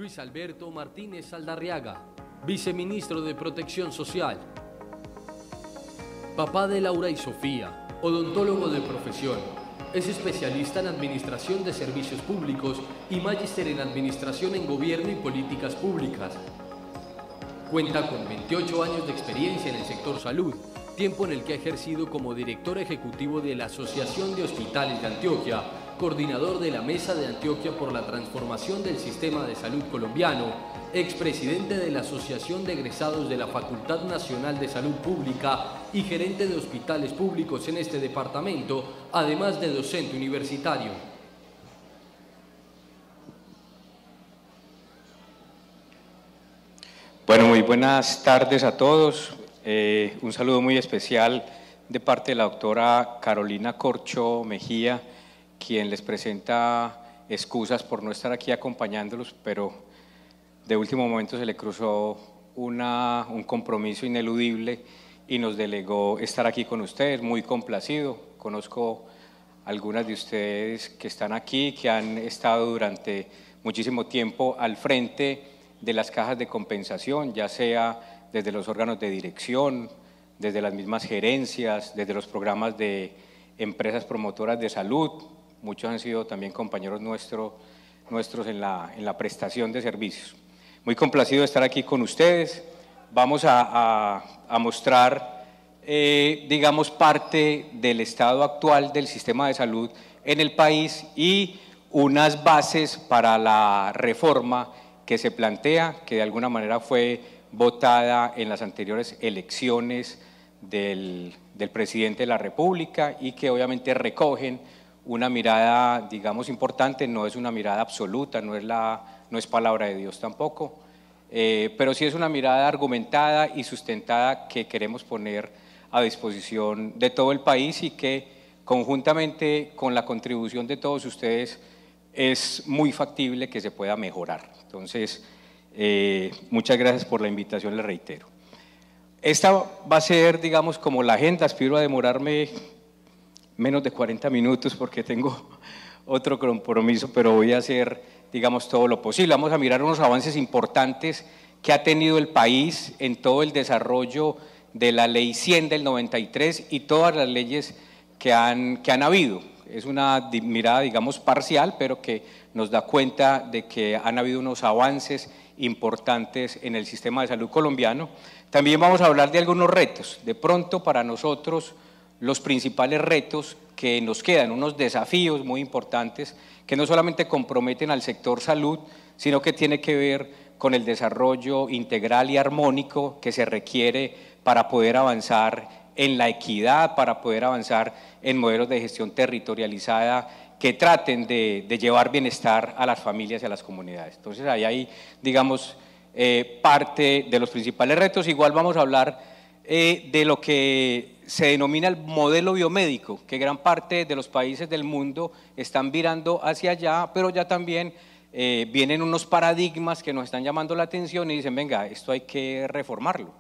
Luis Alberto Martínez Saldarriaga, viceministro de Protección Social. Papá de Laura y Sofía, odontólogo de profesión. Es especialista en Administración de Servicios Públicos y magíster en Administración en Gobierno y Políticas Públicas. Cuenta con 28 años de experiencia en el sector salud, tiempo en el que ha ejercido como director ejecutivo de la Asociación de Hospitales de Antioquia, coordinador de la Mesa de Antioquia por la Transformación del Sistema de Salud Colombiano, expresidente de la Asociación de Egresados de la Facultad Nacional de Salud Pública y gerente de hospitales públicos en este departamento, además de docente universitario. Bueno, muy buenas tardes a todos. Un saludo muy especial de parte de la doctora Carolina Corcho Mejía, quien les presenta excusas por no estar aquí acompañándolos, pero de último momento se le cruzó un compromiso ineludible y nos delegó estar aquí con ustedes, muy complacido. Conozco algunas de ustedes que están aquí, que han estado durante muchísimo tiempo al frente de las cajas de compensación, ya sea desde los órganos de dirección, desde las mismas gerencias, desde los programas de empresas promotoras de salud. Muchos han sido también compañeros nuestros en la prestación de servicios. Muy complacido de estar aquí con ustedes. Vamos a mostrar, digamos, parte del estado actual del sistema de salud en el país y unas bases para la reforma que se plantea, que de alguna manera fue votada en las anteriores elecciones del presidente de la República y que obviamente recogen una mirada, digamos, importante. No es una mirada absoluta, no es palabra de Dios tampoco, pero sí es una mirada argumentada y sustentada que queremos poner a disposición de todo el país y que conjuntamente con la contribución de todos ustedes es muy factible que se pueda mejorar. Entonces, muchas gracias por la invitación, les reitero. Esta va a ser, digamos, como la agenda. Aspiro a demorarme menos de 40 minutos porque tengo otro compromiso, pero voy a hacer, digamos, todo lo posible. Vamos a mirar unos avances importantes que ha tenido el país en todo el desarrollo de la Ley 100 del 93 y todas las leyes que han habido. Es una mirada, digamos, parcial, pero que nos da cuenta de que han habido unos avances importantes en el sistema de salud colombiano. También vamos a hablar de algunos retos. De pronto, para nosotros, los principales retos que nos quedan, unos desafíos muy importantes que no solamente comprometen al sector salud, sino que tiene que ver con el desarrollo integral y armónico que se requiere para poder avanzar en la equidad, para poder avanzar en modelos de gestión territorializada que traten de llevar bienestar a las familias y a las comunidades. Entonces, ahí hay, digamos, parte de los principales retos. Igual vamos a hablar de lo que se denomina el modelo biomédico, que gran parte de los países del mundo están virando hacia allá, pero ya también vienen unos paradigmas que nos están llamando la atención y dicen, venga, esto hay que reformarlo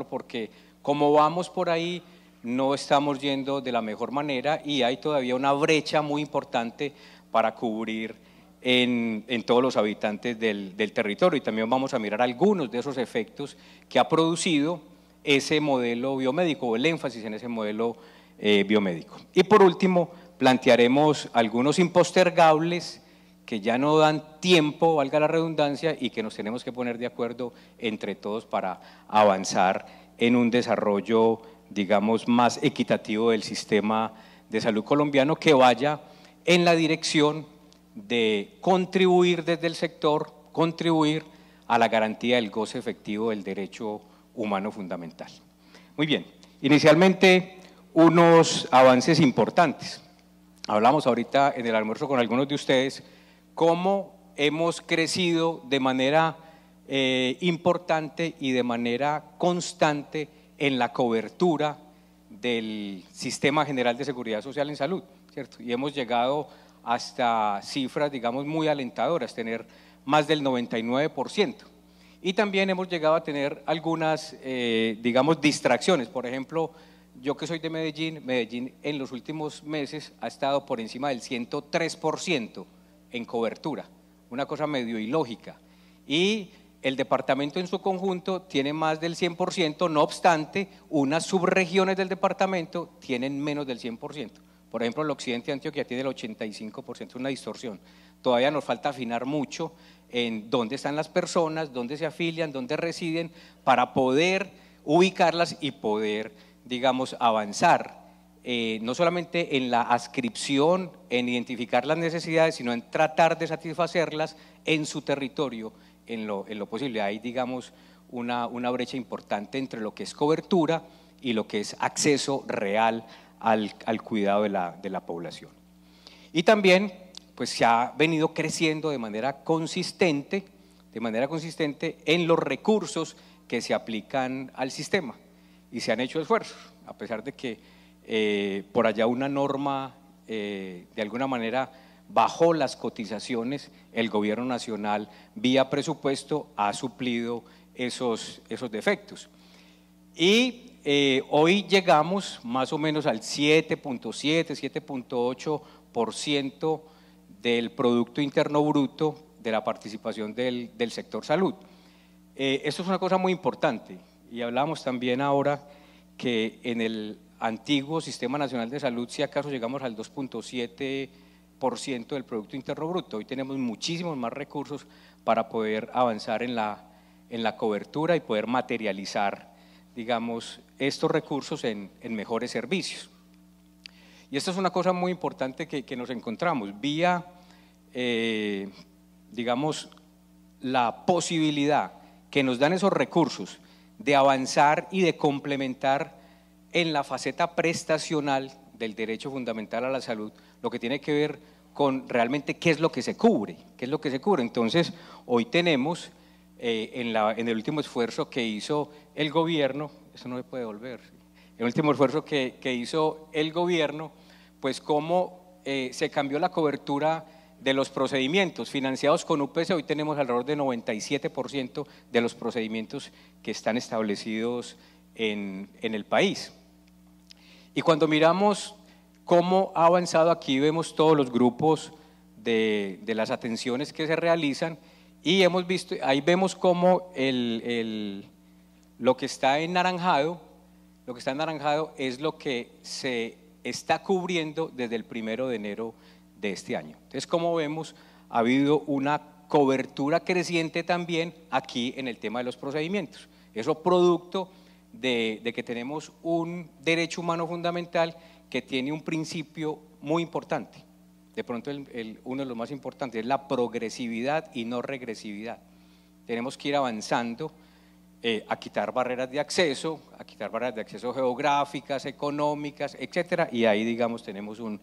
porque como vamos por ahí no estamos yendo de la mejor manera y hay todavía una brecha muy importante para cubrir en todos los habitantes del territorio. Y también vamos a mirar algunos de esos efectos que ha producido ese modelo biomédico o el énfasis en ese modelo biomédico. Y por último, plantearemos algunos impostergables que ya no dan tiempo, valga la redundancia, y que nos tenemos que poner de acuerdo entre todos para avanzar en un desarrollo, digamos, más equitativo del sistema de salud colombiano que vaya en la dirección de contribuir desde el sector, contribuir a la garantía del goce efectivo del derecho humano fundamental. Muy bien, inicialmente unos avances importantes. Hablamos ahorita en el almuerzo con algunos de ustedes cómo hemos crecido de manera importante y de manera constante en la cobertura del Sistema General de Seguridad Social en Salud, ¿cierto? Y hemos llegado hasta cifras, digamos, muy alentadoras, tener más del 99%. Y también hemos llegado a tener algunas, digamos, distracciones. Por ejemplo, yo que soy de Medellín en los últimos meses ha estado por encima del 103% en cobertura, una cosa medio ilógica. Y el departamento en su conjunto tiene más del 100%, no obstante, unas subregiones del departamento tienen menos del 100%. Por ejemplo, el occidente de Antioquia tiene el 85%, una distorsión. Todavía nos falta afinar mucho en dónde están las personas, dónde se afilian, dónde residen, para poder ubicarlas y poder, digamos, avanzar, no solamente en la adscripción, en identificar las necesidades, sino en tratar de satisfacerlas en su territorio en lo posible. Hay, digamos, una brecha importante entre lo que es cobertura y lo que es acceso real al cuidado de la población. Y también, pues se ha venido creciendo de manera consistente en los recursos que se aplican al sistema, y se han hecho esfuerzos, a pesar de que por allá una norma de alguna manera bajó las cotizaciones, el gobierno nacional vía presupuesto ha suplido esos defectos. Y hoy llegamos más o menos al 7.7, 7.8% del Producto Interno Bruto de la participación del sector salud. Esto es una cosa muy importante, y hablamos también ahora que en el antiguo Sistema Nacional de Salud, si acaso llegamos al 2.7% del Producto Interno Bruto, hoy tenemos muchísimos más recursos para poder avanzar en la cobertura y poder materializar, digamos, estos recursos en mejores servicios. Y esto es una cosa muy importante que nos encontramos, vía, digamos, la posibilidad que nos dan esos recursos de avanzar y de complementar en la faceta prestacional del derecho fundamental a la salud, lo que tiene que ver con realmente qué es lo que se cubre, Entonces, hoy tenemos en el último esfuerzo que hizo el gobierno, eso no se puede volver, el último esfuerzo que hizo el gobierno, pues cómo se cambió la cobertura de los procedimientos financiados con UPC. Hoy tenemos alrededor de 97% de los procedimientos que están establecidos en el país. Y cuando miramos cómo ha avanzado, aquí vemos todos los grupos de las atenciones que se realizan, y hemos visto, ahí vemos cómo lo que está en naranjado es lo que se está cubriendo desde el 1 de enero de este año. Entonces, como vemos, ha habido una cobertura creciente también aquí en el tema de los procedimientos. Eso producto de que tenemos un derecho humano fundamental que tiene un principio muy importante. De pronto uno de los más importantes es la progresividad y no regresividad. Tenemos que ir avanzando a quitar barreras de acceso geográficas, económicas, etcétera, y ahí, digamos, tenemos un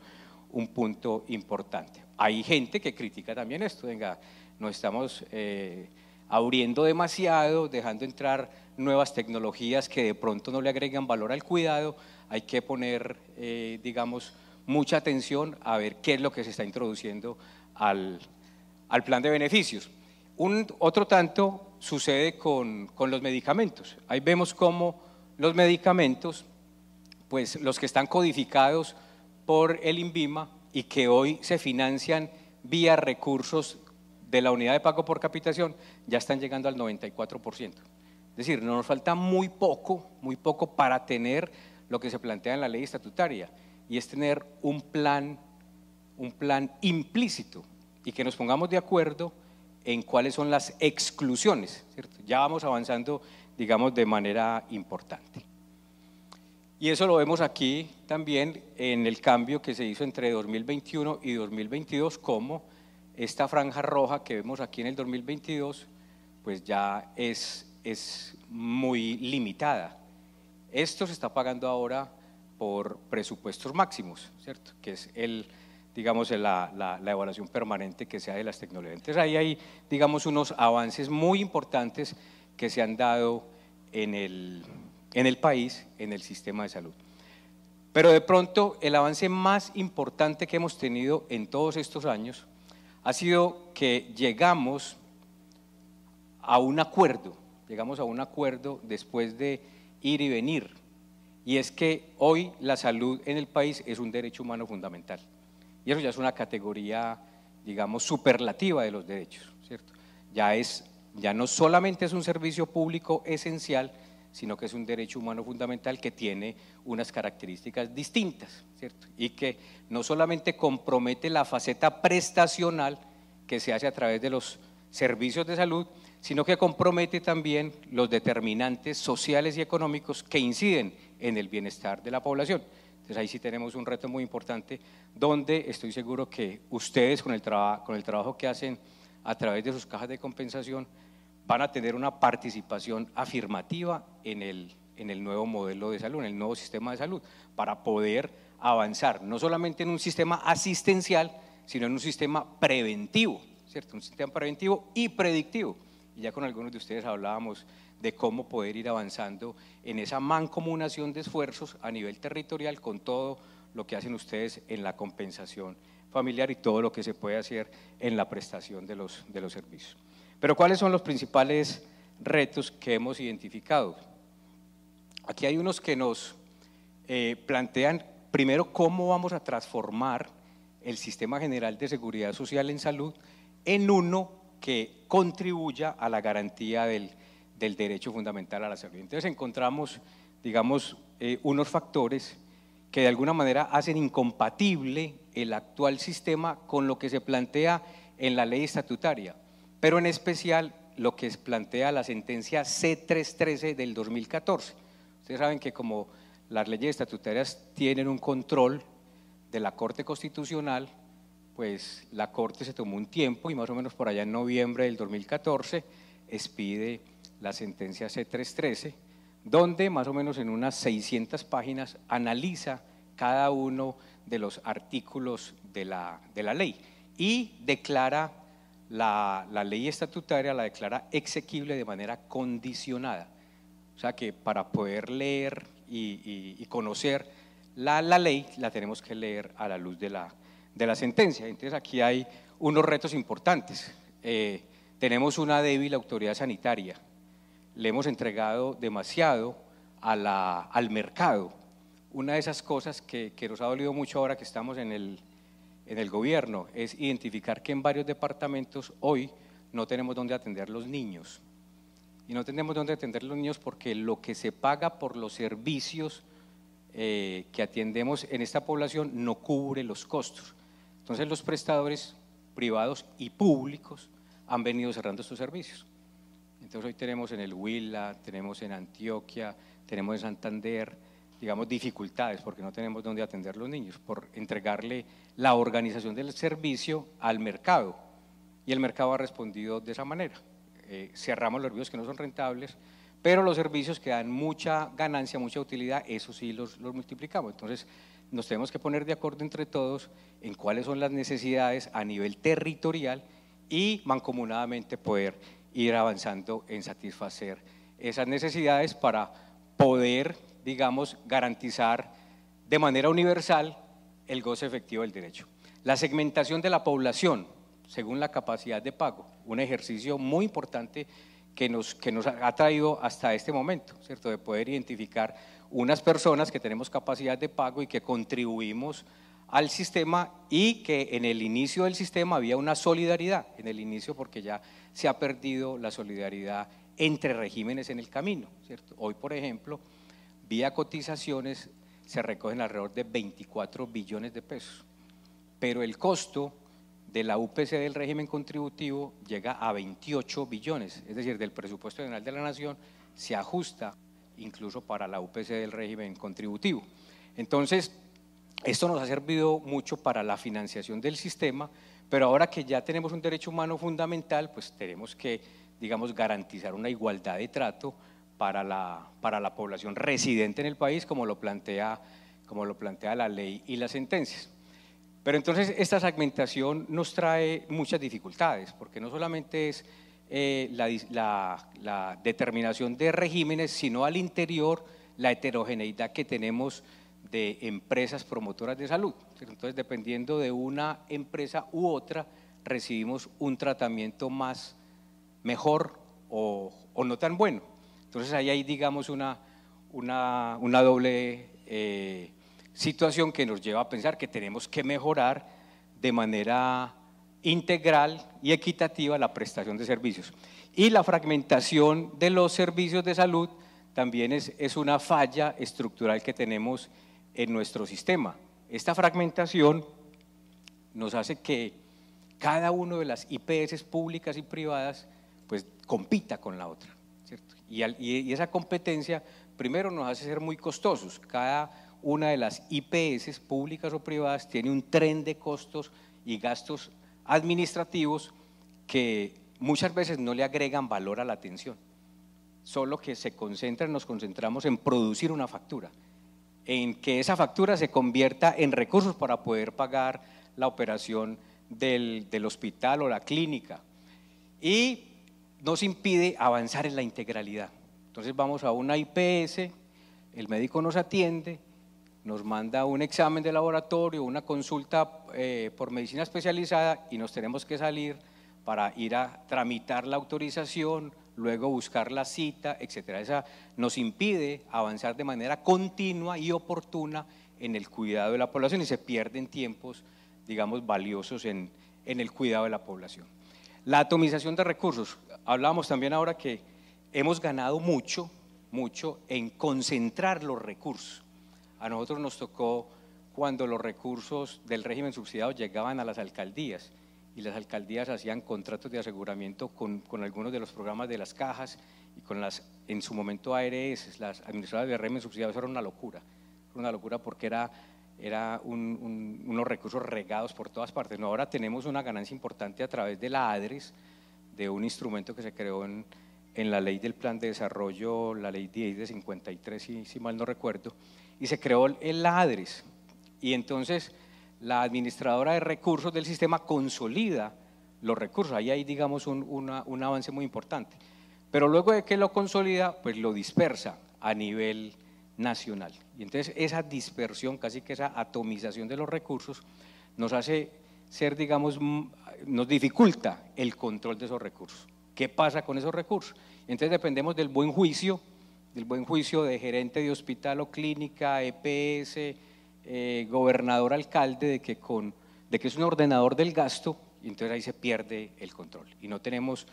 punto importante. Hay gente que critica también esto, venga, nos estamos abriendo demasiado, dejando entrar nuevas tecnologías que de pronto no le agregan valor al cuidado. Hay que poner, digamos, mucha atención a ver qué es lo que se está introduciendo al plan de beneficios. Otro tanto sucede con los medicamentos. Ahí vemos cómo los medicamentos, pues los que están codificados por el INVIMA y que hoy se financian vía recursos de la unidad de pago por capitación, ya están llegando al 94%. Es decir, nos falta muy poco para tener lo que se plantea en la ley estatutaria, y es tener un plan implícito y que nos pongamos de acuerdo en cuáles son las exclusiones, ¿cierto? Ya vamos avanzando, digamos, de manera importante. Y eso lo vemos aquí también en el cambio que se hizo entre 2021 y 2022, como esta franja roja que vemos aquí en el 2022, pues ya es muy limitada. Esto se está pagando ahora por presupuestos máximos, ¿cierto? Que es digamos, la evaluación permanente que se hace de las tecnologías. Entonces ahí hay, digamos, unos avances muy importantes que se han dado en el país, en el sistema de salud. Pero de pronto el avance más importante que hemos tenido en todos estos años ha sido que llegamos a un acuerdo después de ir y venir, y es que hoy la salud en el país es un derecho humano fundamental, y eso ya es una categoría digamos, superlativa de los derechos, ¿cierto? Ya no solamente es un servicio público esencial, sino que es un derecho humano fundamental que tiene unas características distintas, ¿cierto? Y que no solamente compromete la faceta prestacional que se hace a través de los servicios de salud, sino que compromete también los determinantes sociales y económicos que inciden en el bienestar de la población. Entonces ahí sí tenemos un reto muy importante, donde estoy seguro que ustedes con el trabajo que hacen a través de sus cajas de compensación van a tener una participación afirmativa en el nuevo modelo de salud, en el nuevo sistema de salud, para poder avanzar no solamente en un sistema asistencial, sino en un sistema preventivo, ¿cierto? Un sistema preventivo y predictivo. Y ya con algunos de ustedes hablábamos de cómo poder ir avanzando en esa mancomunación de esfuerzos a nivel territorial con todo lo que hacen ustedes en la compensación familiar y todo lo que se puede hacer en la prestación de los servicios. Pero ¿cuáles son los principales retos que hemos identificado? Aquí hay unos que nos plantean primero cómo vamos a transformar el Sistema General de Seguridad Social en Salud en uno que contribuya a la garantía del derecho fundamental a la salud. Entonces encontramos, digamos, unos factores que de alguna manera hacen incompatible el actual sistema con lo que se plantea en la ley estatutaria, pero en especial lo que plantea la sentencia C313 del 2014. Ustedes saben que como las leyes estatutarias tienen un control de la Corte Constitucional, pues la Corte se tomó un tiempo y más o menos por allá en noviembre del 2014 expide la sentencia C313, donde más o menos en unas 600 páginas analiza cada uno de los artículos de la ley y declara la ley estatutaria, la declara exequible de manera condicionada. O sea que para poder leer y conocer la ley la tenemos que leer a la luz de la sentencia. Entonces aquí hay unos retos importantes. Tenemos una débil autoridad sanitaria, le hemos entregado demasiado al mercado. Una de esas cosas que nos ha dolido mucho ahora que estamos en el gobierno es identificar que en varios departamentos hoy no tenemos dónde atender los niños. Y no tenemos dónde atender los niños porque lo que se paga por los servicios que atendemos en esta población no cubre los costos. Entonces los prestadores privados y públicos han venido cerrando estos servicios. Entonces hoy tenemos en el Huila, tenemos en Antioquia, tenemos en Santander, digamos, dificultades porque no tenemos dónde atender los niños, por entregarle la organización del servicio al mercado. Y el mercado ha respondido de esa manera. Cerramos los servicios que no son rentables, pero los servicios que dan mucha ganancia, mucha utilidad, eso sí los multiplicamos. Entonces nos tenemos que poner de acuerdo entre todos en cuáles son las necesidades a nivel territorial y mancomunadamente poder ir avanzando en satisfacer esas necesidades para poder, digamos, garantizar de manera universal el goce efectivo del derecho. La segmentación de la población según la capacidad de pago, un ejercicio muy importante que nos ha traído hasta este momento, ¿cierto? De poder identificar unas personas que tenemos capacidad de pago y que contribuimos al sistema y que en el inicio del sistema había una solidaridad, en el inicio porque ya se ha perdido la solidaridad entre regímenes en el camino, ¿cierto? Hoy, por ejemplo, vía cotizaciones se recogen alrededor de 24 billones de pesos, pero el costo de la UPC del régimen contributivo llega a 28 billones, es decir, del presupuesto general de la Nación se ajusta incluso para la UPC del régimen contributivo. Entonces, esto nos ha servido mucho para la financiación del sistema, pero ahora que ya tenemos un derecho humano fundamental, pues tenemos que, digamos, garantizar una igualdad de trato para la población residente en el país, como lo plantea la ley y las sentencias. Pero entonces esta segmentación nos trae muchas dificultades, porque no solamente es la determinación de regímenes, sino al interior la heterogeneidad que tenemos de empresas promotoras de salud. Entonces, dependiendo de una empresa u otra, recibimos un tratamiento mejor o no tan bueno. Entonces, ahí hay, digamos, una doble situación que nos lleva a pensar que tenemos que mejorar de manera integral y equitativa la prestación de servicios. Y la fragmentación de los servicios de salud también es una falla estructural que tenemos en nuestro sistema. Esta fragmentación nos hace que cada una de las IPS públicas y privadas pues compita con la otra, ¿cierto? Y esa competencia primero nos hace ser muy costosos. Cada una de las IPS públicas o privadas tiene un tren de costos y gastos administrativos que muchas veces no le agregan valor a la atención, solo que nos concentramos en producir una factura, en que esa factura se convierta en recursos para poder pagar la operación del hospital o la clínica, y nos impide avanzar en la integralidad. Entonces vamos a una IPS, el médico nos atiende, nos manda un examen de laboratorio, una consulta por medicina especializada y nos tenemos que salir para ir a tramitar la autorización, luego buscar la cita, etcétera. Esa nos impide avanzar de manera continua y oportuna en el cuidado de la población y se pierden tiempos, digamos, valiosos en el cuidado de la población. La atomización de recursos. Hablábamos también ahora que hemos ganado mucho en concentrar los recursos. A nosotros nos tocó cuando los recursos del régimen subsidiado llegaban a las alcaldías y las alcaldías hacían contratos de aseguramiento con algunos de los programas de las cajas y con en su momento ARS, las administradoras de régimen subsidiado. Eso era una locura porque era unos recursos regados por todas partes. No, ahora tenemos una ganancia importante a través de la ADRES, de un instrumento que se creó en la ley del plan de desarrollo, la ley 10 de 53, si mal no recuerdo, y se creó la ADRES, y entonces la administradora de recursos del sistema consolida los recursos. Ahí hay, digamos, un avance muy importante, pero luego de que lo consolida, pues lo dispersa a nivel nacional, y entonces esa dispersión, casi que esa atomización de los recursos nos hace ser, digamos, nos dificulta el control de esos recursos. ¿Qué pasa con esos recursos? Entonces dependemos del buen juicio de gerente de hospital o clínica, EPS, gobernador, alcalde, de que es un ordenador del gasto, y entonces ahí se pierde el control y no tenemos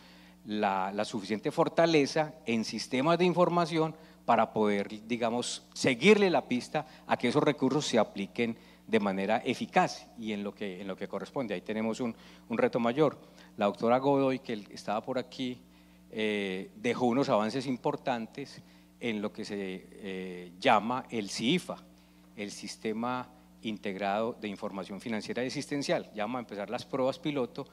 la suficiente fortaleza en sistemas de información para poder, digamos, seguirle la pista a que esos recursos se apliquen de manera eficaz y en lo que corresponde. Ahí tenemos un reto mayor. La doctora Godoy, que estaba por aquí, dejó unos avances importantes en lo que se llama el SIIFA, el Sistema Integrado de Información Financiera y Asistencial. Ya vamos a empezar las pruebas piloto,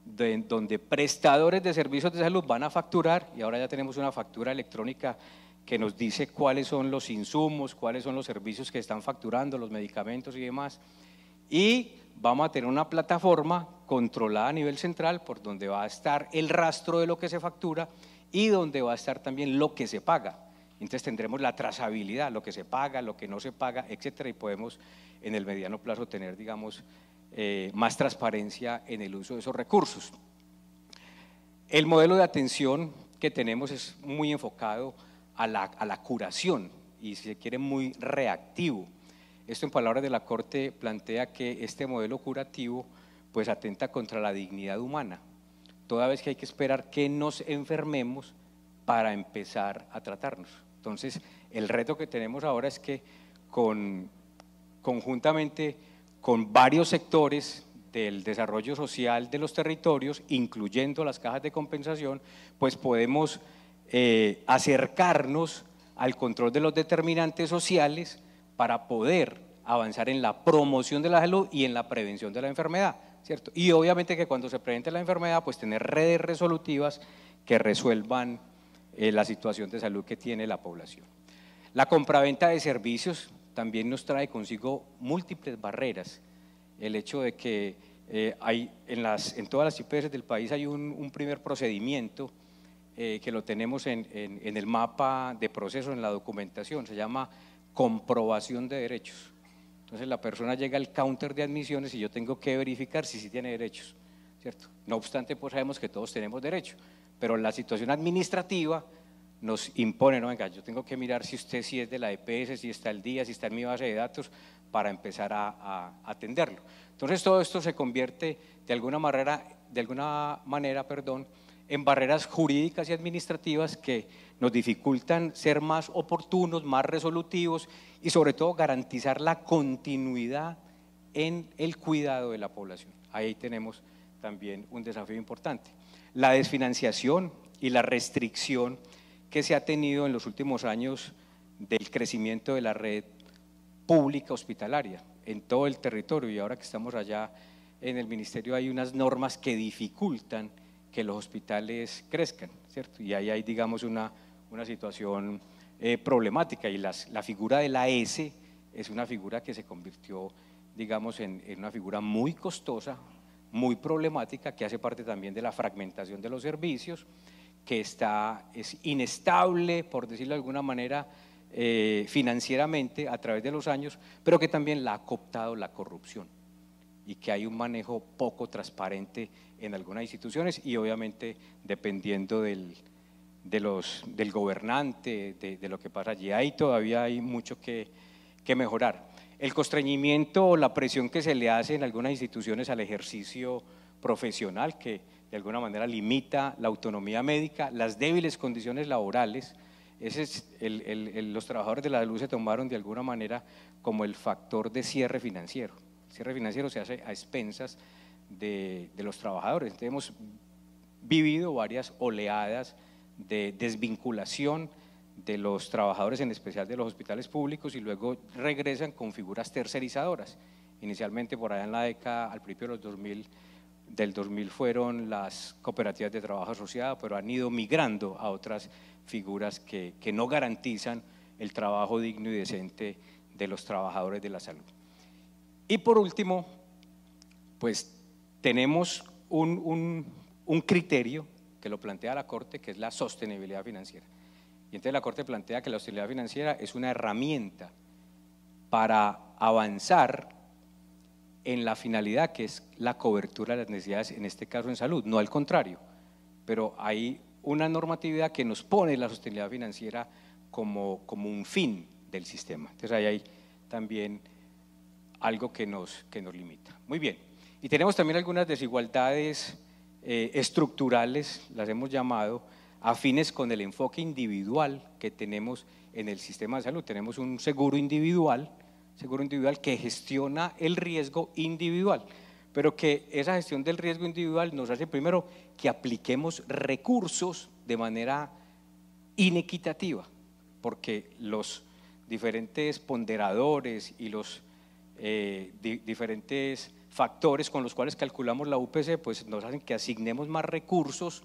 donde prestadores de servicios de salud van a facturar, y ahora ya tenemos una factura electrónica que nos dice cuáles son los insumos, cuáles son los servicios que están facturando, los medicamentos y demás, y vamos a tener una plataforma controlada a nivel central por donde va a estar el rastro de lo que se factura y donde va a estar también lo que se paga. Entonces tendremos la trazabilidad, lo que se paga, lo que no se paga, etcétera, y podemos en el mediano plazo tener, digamos, más transparencia en el uso de esos recursos. El modelo de atención que tenemos es muy enfocado a la curación y, si se quiere, muy reactivo. Esto, en palabras de la Corte, plantea que este modelo curativo pues atenta contra la dignidad humana, toda vez que hay que esperar que nos enfermemos para empezar a tratarnos. Entonces, el reto que tenemos ahora es que conjuntamente con varios sectores del desarrollo social de los territorios, incluyendo las cajas de compensación, pues podemos acercarnos al control de los determinantes sociales para poder avanzar en la promoción de la salud y en la prevención de la enfermedad, ¿cierto? Y obviamente que cuando se presente la enfermedad, pues tener redes resolutivas que resuelvan la situación de salud que tiene la población. La compraventa de servicios también nos trae consigo múltiples barreras. El hecho de que en todas las IPS del país hay un primer procedimiento que lo tenemos en el mapa de proceso, en la documentación, se llama comprobación de derechos. Entonces la persona llega al counter de admisiones y yo tengo que verificar si sí tiene derechos, ¿cierto? No obstante, pues sabemos que todos tenemos derecho, pero la situación administrativa nos impone, no, venga, yo tengo que mirar si usted sí es de la EPS, si está al día, si está en mi base de datos, para empezar a atenderlo. Entonces todo esto se convierte de alguna manera, en barreras jurídicas y administrativas que nos dificultan ser más oportunos, más resolutivos y sobre todo garantizar la continuidad en el cuidado de la población. Ahí tenemos también un desafío importante. La desfinanciación y la restricción que se ha tenido en los últimos años del crecimiento de la red pública hospitalaria en todo el territorio, y ahora que estamos allá en el ministerio hay unas normas que dificultan que los hospitales crezcan, ¿cierto? Y ahí hay, digamos, una situación problemática, y la figura de la S es una figura que se convirtió, digamos, en una figura muy costosa, muy problemática, que hace parte también de la fragmentación de los servicios, que es inestable, por decirlo de alguna manera, financieramente a través de los años, pero que también la ha cooptado la corrupción, y que hay un manejo poco transparente en algunas instituciones y obviamente dependiendo del gobernante, de lo que pasa allí. Ahí todavía hay mucho que mejorar. El constreñimiento o la presión que se le hace en algunas instituciones al ejercicio profesional, que de alguna manera limita la autonomía médica, las débiles condiciones laborales, los trabajadores de la salud se tomaron de alguna manera como el factor de cierre financiero. El cierre financiero se hace a expensas de los trabajadores. Entonces, hemos vivido varias oleadas de desvinculación de los trabajadores, en especial de los hospitales públicos, y luego regresan con figuras tercerizadoras. Inicialmente por allá en la década, al principio del 2000 fueron las cooperativas de trabajo asociado, pero han ido migrando a otras figuras que no garantizan el trabajo digno y decente de los trabajadores de la salud. Y por último, pues tenemos un criterio que lo plantea la Corte, que es la sostenibilidad financiera. Y entonces la Corte plantea que la sostenibilidad financiera es una herramienta para avanzar en la finalidad que es la cobertura de las necesidades, en este caso en salud, no al contrario, pero hay una normatividad que nos pone la sostenibilidad financiera como un fin del sistema. Entonces ahí hay también algo que nos limita. Muy bien, y tenemos también algunas desigualdades estructurales, las hemos llamado, afines con el enfoque individual que tenemos en el sistema de salud. Tenemos un seguro individual que gestiona el riesgo individual, pero que esa gestión del riesgo individual nos hace primero que apliquemos recursos de manera inequitativa, porque los diferentes ponderadores y los diferentes factores con los cuales calculamos la UPC, pues nos hacen que asignemos más recursos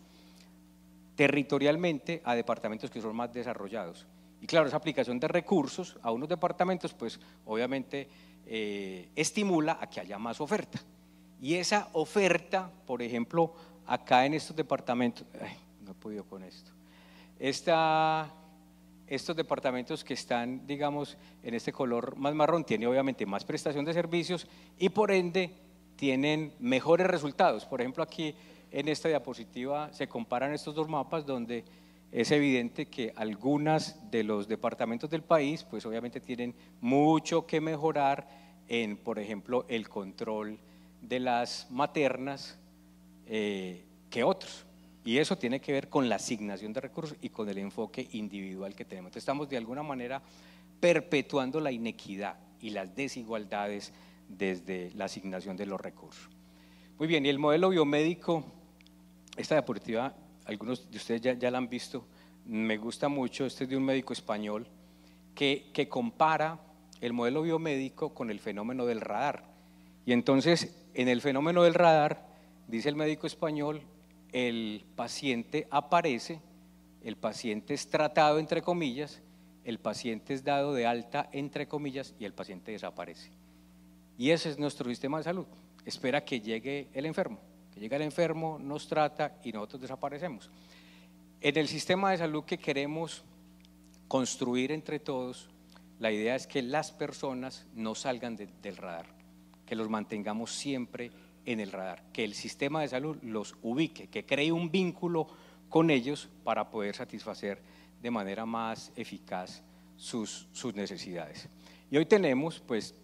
territorialmente a departamentos que son más desarrollados. Y claro, esa aplicación de recursos a unos departamentos, pues obviamente estimula a que haya más oferta. Y esa oferta, por ejemplo, acá en estos departamentos, no he podido con esto, estos departamentos que están, digamos, en este color más marrón, tienen obviamente más prestación de servicios y por ende tienen mejores resultados. Por ejemplo, aquí en esta diapositiva se comparan estos dos mapas donde es evidente que algunos de los departamentos del país, pues obviamente tienen mucho que mejorar en, por ejemplo, el control de las maternas que otros. Y eso tiene que ver con la asignación de recursos y con el enfoque individual que tenemos. Entonces estamos de alguna manera perpetuando la inequidad y las desigualdades desde la asignación de los recursos. Muy bien, y el modelo biomédico, esta diapositiva, algunos de ustedes ya la han visto, me gusta mucho, este es de un médico español que compara el modelo biomédico con el fenómeno del radar. Y entonces, en el fenómeno del radar, dice el médico español, el paciente aparece, el paciente es tratado entre comillas, el paciente es dado de alta entre comillas y el paciente desaparece. Y ese es nuestro sistema de salud, espera que llegue el enfermo, nos trata y nosotros desaparecemos. En el sistema de salud que queremos construir entre todos, la idea es que las personas no salgan del radar, que los mantengamos siempre en el radar, que el sistema de salud los ubique, que cree un vínculo con ellos para poder satisfacer de manera más eficaz sus necesidades. Y hoy tenemos pues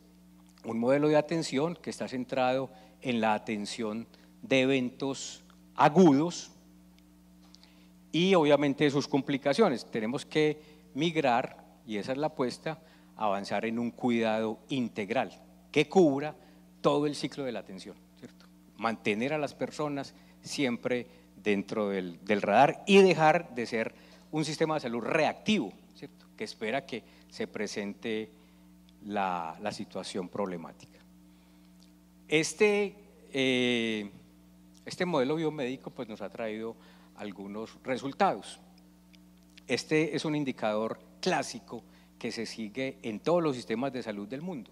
un modelo de atención que está centrado en la atención de eventos agudos y obviamente de sus complicaciones. Tenemos que migrar, y esa es la apuesta, avanzar en un cuidado integral que cubra todo el ciclo de la atención, ¿cierto? Mantener a las personas siempre dentro del radar y dejar de ser un sistema de salud reactivo, ¿cierto? Que espera que se presente la situación problemática. Este modelo biomédico pues, nos ha traído algunos resultados. Este es un indicador clásico que se sigue en todos los sistemas de salud del mundo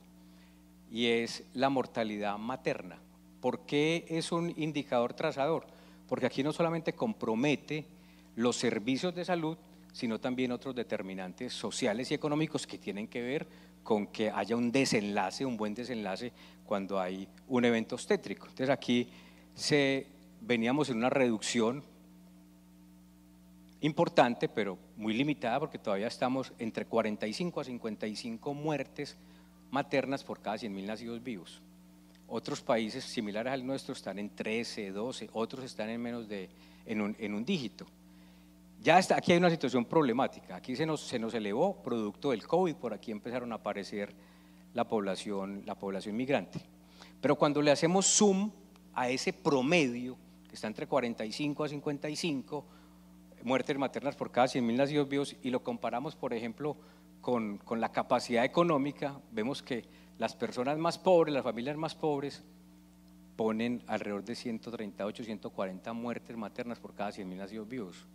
y es la mortalidad materna. ¿Por qué es un indicador trazador? Porque aquí no solamente compromete los servicios de salud, sino también otros determinantes sociales y económicos que tienen que ver con que haya un desenlace, un buen desenlace cuando hay un evento obstétrico. Entonces aquí veníamos en una reducción importante, pero muy limitada, porque todavía estamos entre 45 a 55 muertes maternas por cada 100.000 nacidos vivos. Otros países similares al nuestro están en 13, 12, otros están en menos en un dígito. Ya aquí hay una situación problemática, aquí se nos elevó producto del COVID, por aquí empezaron a aparecer la población migrante. Pero cuando le hacemos zoom a ese promedio, que está entre 45 a 55 muertes maternas por cada 100.000 nacidos vivos, y lo comparamos, por ejemplo, con la capacidad económica, vemos que las personas más pobres, las familias más pobres, ponen alrededor de 138, 140 muertes maternas por cada 100.000 nacidos vivos.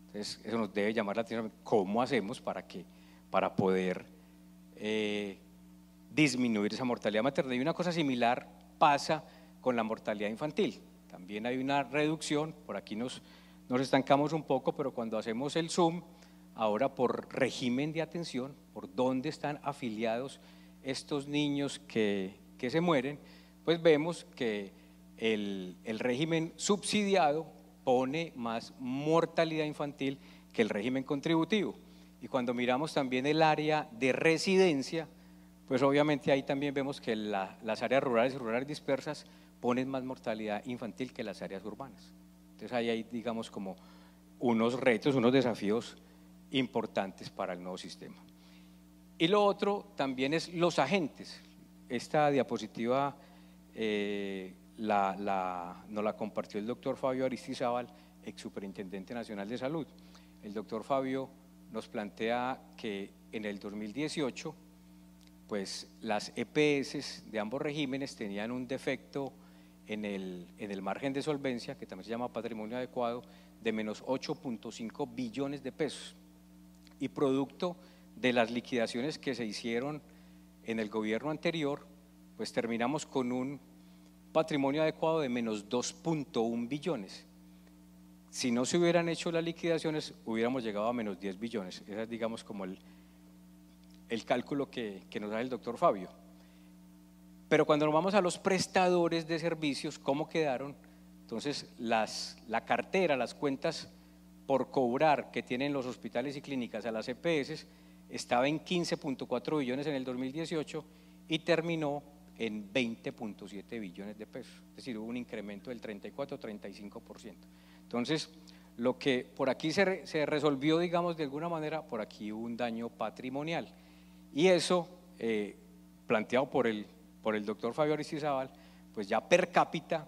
Entonces, eso nos debe llamar la atención, ¿cómo hacemos para poder disminuir esa mortalidad materna? Y una cosa similar pasa con la mortalidad infantil. También hay una reducción, por aquí nos estancamos un poco, pero cuando hacemos el zoom, ahora por régimen de atención, por dónde están afiliados estos niños que se mueren, pues vemos que el régimen subsidiado pone más mortalidad infantil que el régimen contributivo. Y cuando miramos también el área de residencia, pues obviamente ahí también vemos que las áreas rurales y rurales dispersas ponen más mortalidad infantil que las áreas urbanas. Entonces ahí hay, digamos, como unos retos, unos desafíos importantes para el nuevo sistema. Y lo otro también es los agentes. Esta diapositiva nos la compartió el doctor Fabio Aristizábal, ex superintendente nacional de salud. El doctor Fabio nos plantea que en el 2018, pues las EPS de ambos regímenes tenían un defecto en el margen de solvencia, que también se llama patrimonio adecuado, de menos 8.5 billones de pesos. Y producto de las liquidaciones que se hicieron en el gobierno anterior, pues terminamos con un patrimonio adecuado de menos 2.1 billones. Si no se hubieran hecho las liquidaciones, hubiéramos llegado a menos 10 billones. Ese es, digamos, como el cálculo que nos da el doctor Fabio. Pero cuando nos vamos a los prestadores de servicios, ¿cómo quedaron? Entonces, la cartera, las cuentas por cobrar que tienen los hospitales y clínicas a las EPS estaba en 15.4 billones en el 2018 y terminó en 20.7 billones de pesos, es decir, hubo un incremento del 34-35%. Entonces, lo que por aquí se resolvió, digamos, de alguna manera, por aquí hubo un daño patrimonial. Y eso, planteado por el doctor Fabio Aristizábal, pues ya per cápita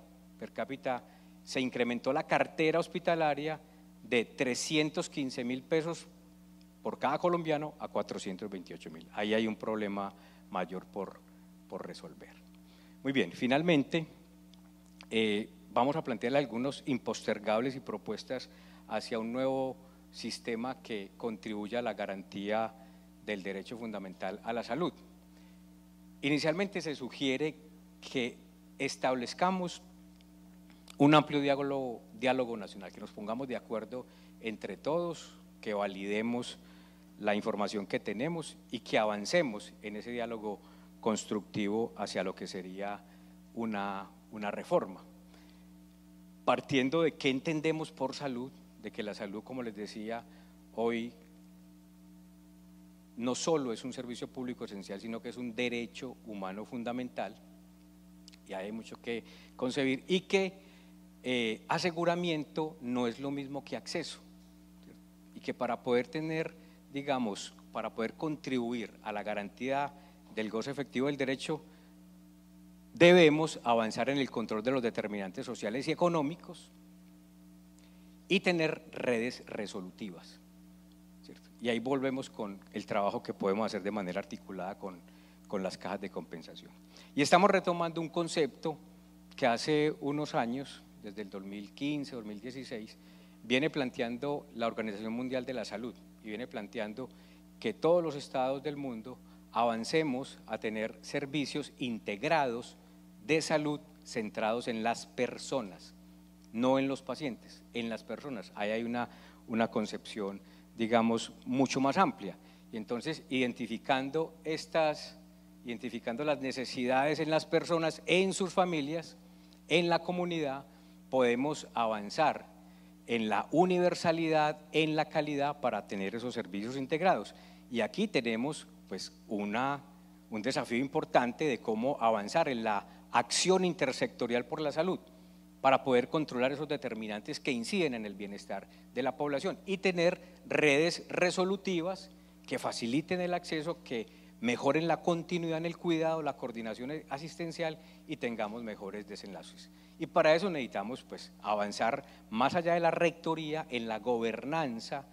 se incrementó la cartera hospitalaria de 315.000 pesos por cada colombiano a 428.000. Ahí hay un problema mayor por resolver. Muy bien, finalmente vamos a plantearle algunos impostergables y propuestas hacia un nuevo sistema que contribuya a la garantía del derecho fundamental a la salud. Inicialmente se sugiere que establezcamos un amplio diálogo nacional, que nos pongamos de acuerdo entre todos, que validemos la información que tenemos y que avancemos en ese diálogo constructivo hacia lo que sería una reforma. Partiendo de qué entendemos por salud, de que la salud, como les decía, hoy no solo es un servicio público esencial, sino que es un derecho humano fundamental, y hay mucho que concebir, y que aseguramiento no es lo mismo que acceso, ¿cierto? Y que para poder tener, digamos, para poder contribuir a la garantía del goce efectivo del derecho, debemos avanzar en el control de los determinantes sociales y económicos y tener redes resolutivas, ¿cierto? Y ahí volvemos con el trabajo que podemos hacer de manera articulada con las cajas de compensación. Y estamos retomando un concepto que hace unos años, desde el 2015, 2016, viene planteando la Organización Mundial de la Salud y viene planteando que todos los estados del mundo avancemos a tener servicios integrados de salud centrados en las personas, no en los pacientes, en las personas. Ahí hay una concepción, digamos, mucho más amplia. Y entonces, identificando las necesidades en las personas, en sus familias, en la comunidad, podemos avanzar en la universalidad, en la calidad para tener esos servicios integrados. Y aquí tenemos pues un desafío importante de cómo avanzar en la acción intersectorial por la salud para poder controlar esos determinantes que inciden en el bienestar de la población y tener redes resolutivas que faciliten el acceso, que mejoren la continuidad en el cuidado, la coordinación asistencial y tengamos mejores desenlaces. Y para eso necesitamos pues avanzar más allá de la rectoría en la gobernanza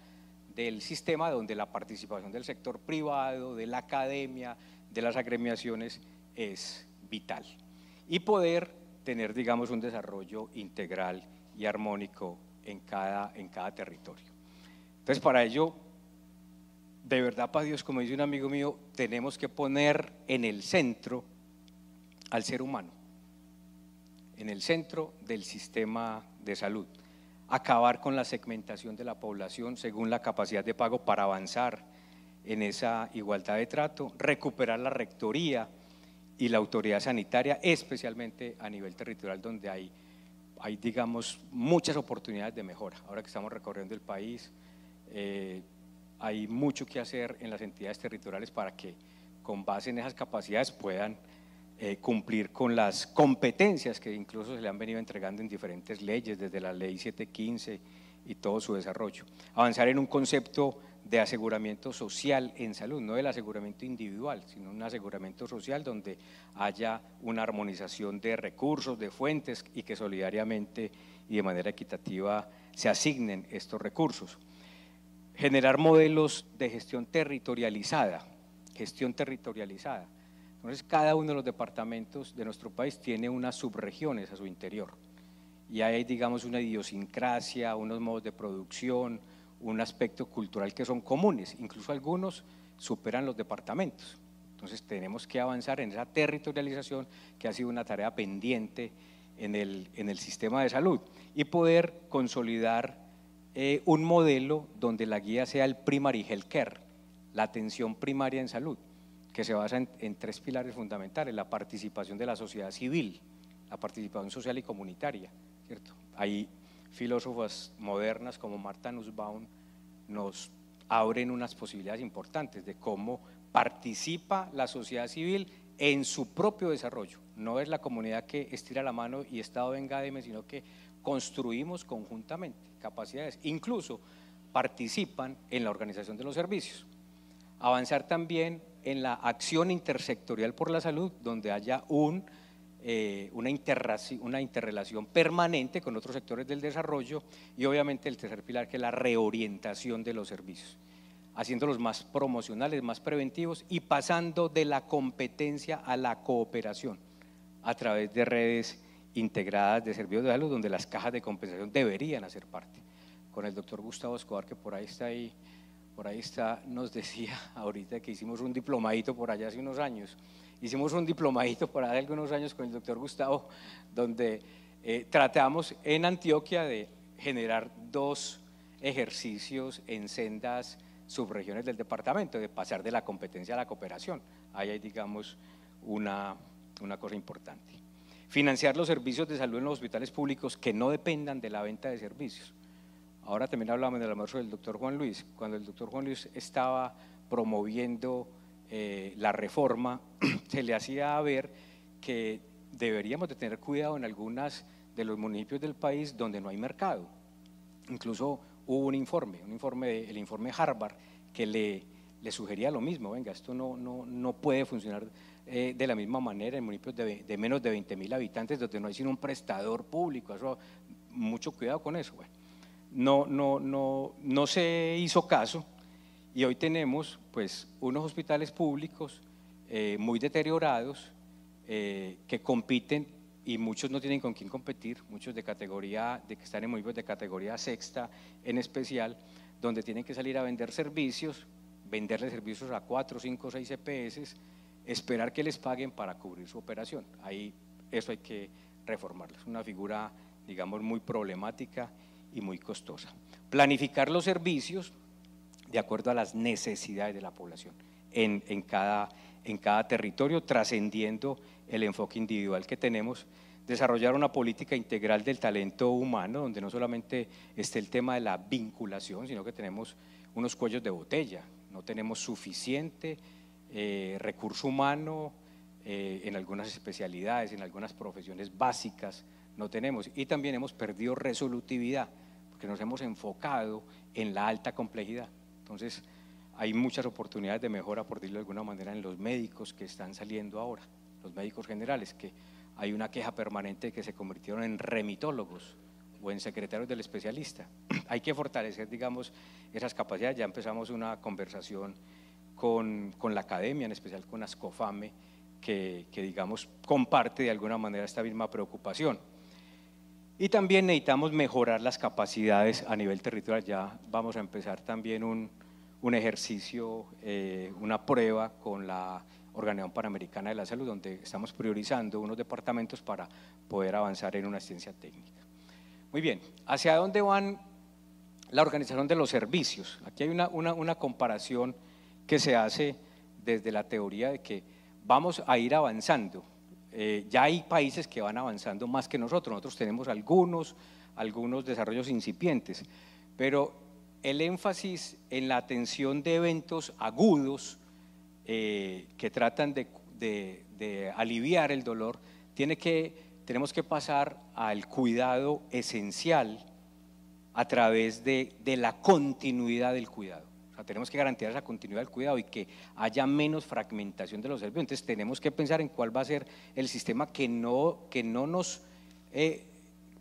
del sistema, donde la participación del sector privado, de la academia, de las agremiaciones es vital, y poder tener, digamos, un desarrollo integral y armónico en cada territorio. Entonces, para ello, de verdad, para Dios, como dice un amigo mío, tenemos que poner en el centro al ser humano, en el centro del sistema de salud, acabar con la segmentación de la población según la capacidad de pago para avanzar en esa igualdad de trato, recuperar la rectoría y la autoridad sanitaria, especialmente a nivel territorial, donde hay digamos, muchas oportunidades de mejora. Ahora que estamos recorriendo el país, hay mucho que hacer en las entidades territoriales para que, con base en esas capacidades, puedan cumplir con las competencias que incluso se le han venido entregando en diferentes leyes, desde la ley 715 y todo su desarrollo. Avanzar en un concepto de aseguramiento social en salud, no del aseguramiento individual, sino un aseguramiento social donde haya una armonización de recursos, de fuentes, y que solidariamente y de manera equitativa se asignen estos recursos. Generar modelos de gestión territorializada. Entonces, cada uno de los departamentos de nuestro país tiene unas subregiones a su interior, y hay, digamos, una idiosincrasia, unos modos de producción, un aspecto cultural que son comunes, incluso algunos superan los departamentos. Entonces tenemos que avanzar en esa territorialización, que ha sido una tarea pendiente en el sistema de salud, y poder consolidar un modelo donde la guía sea el primary health care, la atención primaria en salud, que se basa en tres pilares fundamentales: la participación de la sociedad civil, la participación social y comunitaria, ¿cierto? Hay filósofas modernas como Martha Nussbaum nos abren unas posibilidades importantes de cómo participa la sociedad civil en su propio desarrollo. No es la comunidad que estira la mano y Estado venga deme, sino que construimos conjuntamente capacidades, incluso participan en la organización de los servicios. Avanzar también en la acción intersectorial por la salud, donde haya una interrelación permanente con otros sectores del desarrollo, y obviamente el tercer pilar, que es la reorientación de los servicios, haciéndolos más promocionales, más preventivos, y pasando de la competencia a la cooperación a través de redes integradas de servicios de salud, donde las cajas de compensación deberían hacer parte. Con el doctor Gustavo Escobar, que por ahí está, nos decía ahorita que hicimos un diplomadito por allá hace unos años. Hicimos un diplomadito por ahí algunos años con el doctor Gustavo, donde tratamos en Antioquia de generar 2 ejercicios en sendas subregiones del departamento, de pasar de la competencia a la cooperación. Ahí hay, digamos, una cosa importante. Financiar los servicios de salud en los hospitales públicos que no dependan de la venta de servicios. Ahora también hablamos del almuerzo del doctor Juan Luis. Cuando el doctor Juan Luis estaba promoviendo la reforma, se le hacía ver que deberíamos de tener cuidado en algunos de los municipios del país donde no hay mercado. Incluso hubo un informe, el informe Harvard, que le sugería lo mismo: venga, esto no puede funcionar de la misma manera en municipios de menos de 20.000 habitantes, donde no hay sino un prestador público. Eso, mucho cuidado con eso. Bueno, no se hizo caso, y hoy tenemos pues unos hospitales públicos muy deteriorados, que compiten, y muchos no tienen con quién competir, muchos que están en municipios de categoría sexta en especial, donde tienen que salir a venderle servicios a 4, 5, 6 EPS, esperar que les paguen para cubrir su operación. Eso hay que reformarlo. Es una figura, digamos, muy problemática y muy costosa. Planificar los servicios de acuerdo a las necesidades de la población en cada territorio, trascendiendo el enfoque individual que tenemos. Desarrollar una política integral del talento humano, donde no solamente esté el tema de la vinculación, sino que tenemos unos cuellos de botella. No tenemos suficiente recurso humano en algunas especialidades, en algunas profesiones básicas no tenemos, y también hemos perdido resolutividad porque nos hemos enfocado en la alta complejidad. Entonces hay muchas oportunidades de mejora, por decirlo de alguna manera, en los médicos que están saliendo ahora, los médicos generales, que hay una queja permanente de que se convirtieron en remitólogos o en secretarios del especialista. Hay que fortalecer, digamos, esas capacidades. Ya empezamos una conversación con la academia, en especial con Ascofame, que digamos comparte de alguna manera esta misma preocupación. Y también necesitamos mejorar las capacidades a nivel territorial. Ya vamos a empezar también un ejercicio, una prueba con la Organización Panamericana de la Salud, donde estamos priorizando unos departamentos para poder avanzar en una asistencia técnica. Muy bien, ¿hacia dónde van la organización de los servicios? Aquí hay una comparación que se hace desde la teoría de que vamos a ir avanzando. Ya hay países que van avanzando más que nosotros tenemos algunos desarrollos incipientes, pero el énfasis en la atención de eventos agudos que tratan de aliviar el dolor, tenemos que pasar al cuidado esencial a través de la continuidad del cuidado. O sea, tenemos que garantizar esa continuidad del cuidado y que haya menos fragmentación de los servicios. Entonces tenemos que pensar en cuál va a ser el sistema que no nos,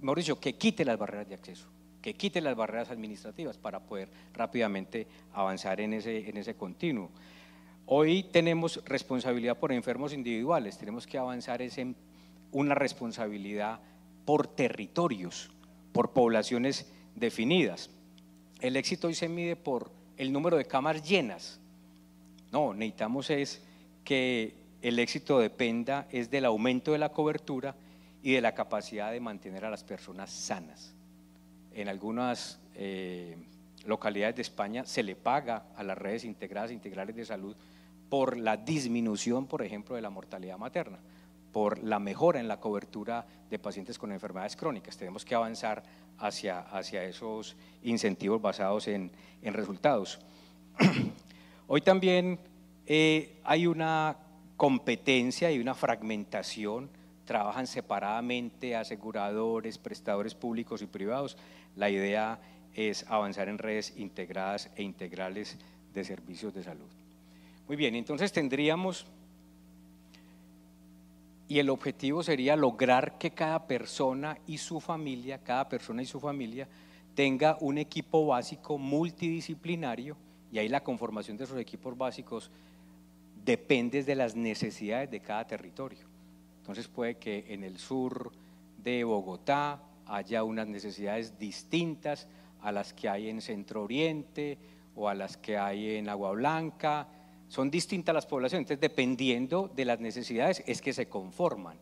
mejor dicho, que quite las barreras de acceso, que quite las barreras administrativas para poder rápidamente avanzar en ese continuo. Hoy tenemos responsabilidad por enfermos individuales, tenemos que avanzar en una responsabilidad por territorios, por poblaciones definidas. El éxito hoy se mide por el número de camas llenas. No, necesitamos es que el éxito dependa del aumento de la cobertura y de la capacidad de mantener a las personas sanas. En algunas localidades de España se le paga a las redes integrales de salud por la disminución, por ejemplo, de la mortalidad materna, por la mejora en la cobertura de pacientes con enfermedades crónicas. Tenemos que avanzar hacia esos incentivos basados en resultados. Hoy también hay una competencia y una fragmentación, trabajan separadamente aseguradores, prestadores públicos y privados. La idea es avanzar en redes integradas e integrales de servicios de salud. Muy bien, entonces tendríamos, y el objetivo sería lograr que cada persona y su familia tenga un equipo básico multidisciplinario, y ahí la conformación de esos equipos básicos depende de las necesidades de cada territorio. Entonces puede que en el sur de Bogotá haya unas necesidades distintas a las que hay en Centro Oriente o a las que hay en Agua Blanca. Son distintas las poblaciones, entonces dependiendo de las necesidades es que se conforman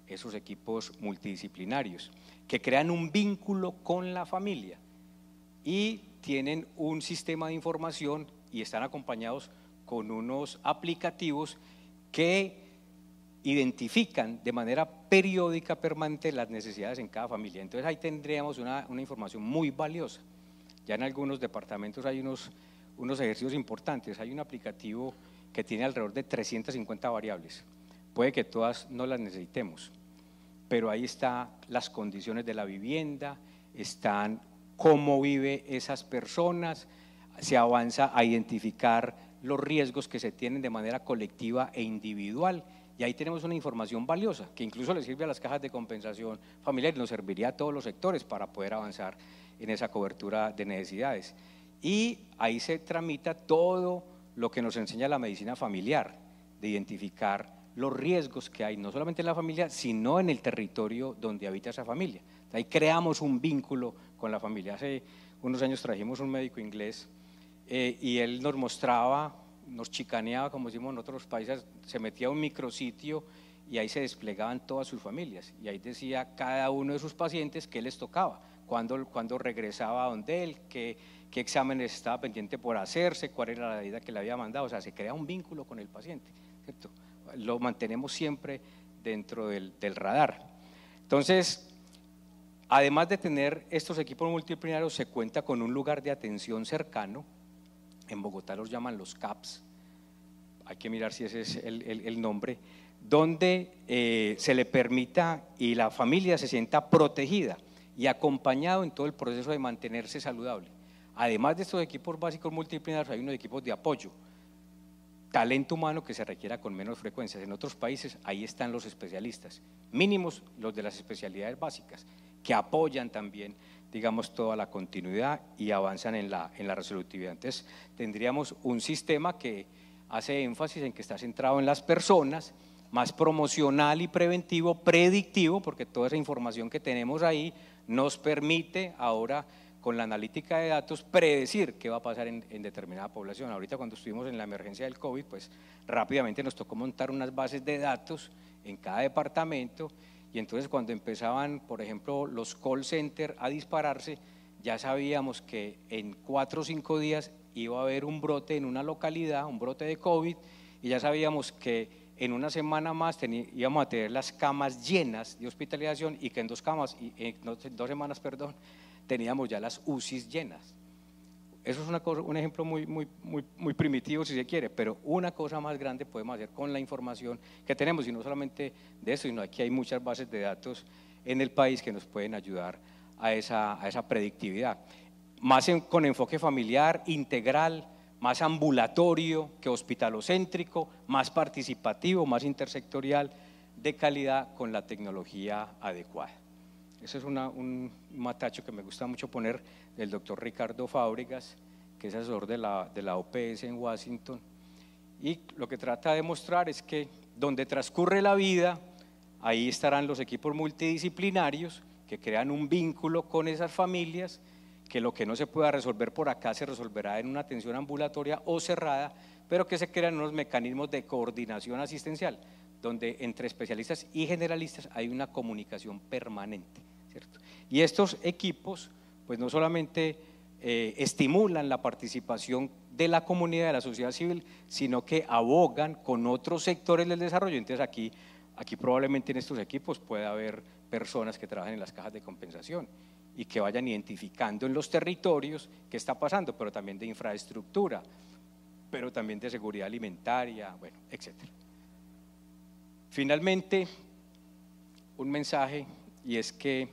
esos equipos multidisciplinarios que crean un vínculo con la familia y tienen un sistema de información y están acompañados con unos aplicativos que identifican de manera periódica, permanente, las necesidades en cada familia. Entonces ahí tendríamos una información muy valiosa. Ya en algunos departamentos hay unos unos ejercicios importantes. Hay un aplicativo que tiene alrededor de 350 variables. Puede que todas no las necesitemos, pero ahí están las condiciones de la vivienda, están cómo viven esas personas, se avanza a identificar los riesgos que se tienen de manera colectiva e individual, y ahí tenemos una información valiosa que incluso le sirve a las cajas de compensación familiar y nos serviría a todos los sectores para poder avanzar en esa cobertura de necesidades. Y ahí se tramita todo lo que nos enseña la medicina familiar, de identificar los riesgos que hay, no solamente en la familia, sino en el territorio donde habita esa familia. Ahí creamos un vínculo con la familia. Hace unos años trajimos un médico inglés y él nos mostraba, nos chicaneaba, como decimos en otros países, se metía a un micrositio y ahí se desplegaban todas sus familias. Y ahí decía cada uno de sus pacientes qué les tocaba, cuándo regresaba a donde él, qué exámenes estaba pendiente por hacerse, cuál era la medida que le había mandado. O sea, se crea un vínculo con el paciente, ¿cierto? Lo mantenemos siempre dentro del radar. Entonces, además de tener estos equipos multidisciplinarios, se cuenta con un lugar de atención cercano. En Bogotá los llaman los CAPS, hay que mirar si ese es el nombre, donde se le permita y la familia se sienta protegida y acompañado en todo el proceso de mantenerse saludable. Además de estos equipos básicos multidisciplinarios, hay unos equipos de apoyo, talento humano que se requiera con menos frecuencias. En otros países ahí están los especialistas, mínimos los de las especialidades básicas, que apoyan también, digamos, toda la continuidad y avanzan en la resolutividad. Entonces tendríamos un sistema que hace énfasis en que está centrado en las personas, más promocional y preventivo, predictivo, porque toda esa información que tenemos ahí nos permite ahora, con la analítica de datos, predecir qué va a pasar en determinada población. Ahorita cuando estuvimos en la emergencia del COVID, pues rápidamente nos tocó montar unas bases de datos en cada departamento, y entonces cuando empezaban, por ejemplo, los call centers a dispararse, ya sabíamos que en 4 o 5 días iba a haber un brote en una localidad, un brote de COVID, y ya sabíamos que en una semana más íbamos a tener las camas llenas de hospitalización y que en 2 semanas, teníamos ya las UCIs llenas. Eso es un ejemplo muy primitivo si se quiere, pero una cosa más grande podemos hacer con la información que tenemos, y no solamente de eso, sino aquí hay muchas bases de datos en el país que nos pueden ayudar a esa predictividad. Más con enfoque familiar, integral, más ambulatorio que hospitalocéntrico, más participativo, más intersectorial, de calidad, con la tecnología adecuada. Ese es un matacho que me gusta mucho poner del doctor Ricardo Fábregas, que es asesor de la OPS en Washington, y lo que trata de mostrar es que donde transcurre la vida, ahí estarán los equipos multidisciplinarios que crean un vínculo con esas familias, que lo que no se pueda resolver por acá se resolverá en una atención ambulatoria o cerrada, pero que se crean unos mecanismos de coordinación asistencial, donde entre especialistas y generalistas hay una comunicación permanente, ¿cierto? Y estos equipos, pues no solamente estimulan la participación de la comunidad, de la sociedad civil, sino que abogan con otros sectores del desarrollo. Entonces aquí probablemente en estos equipos pueda haber personas que trabajen en las cajas de compensación y que vayan identificando en los territorios qué está pasando, pero también de infraestructura, pero también de seguridad alimentaria, bueno, etcétera. Finalmente, un mensaje, y es que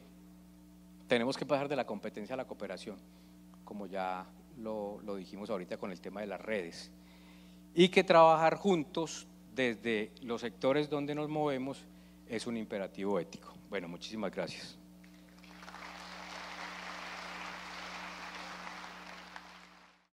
tenemos que pasar de la competencia a la cooperación, como ya lo dijimos ahorita con el tema de las redes, y que trabajar juntos desde los sectores donde nos movemos es un imperativo ético. Bueno, muchísimas gracias.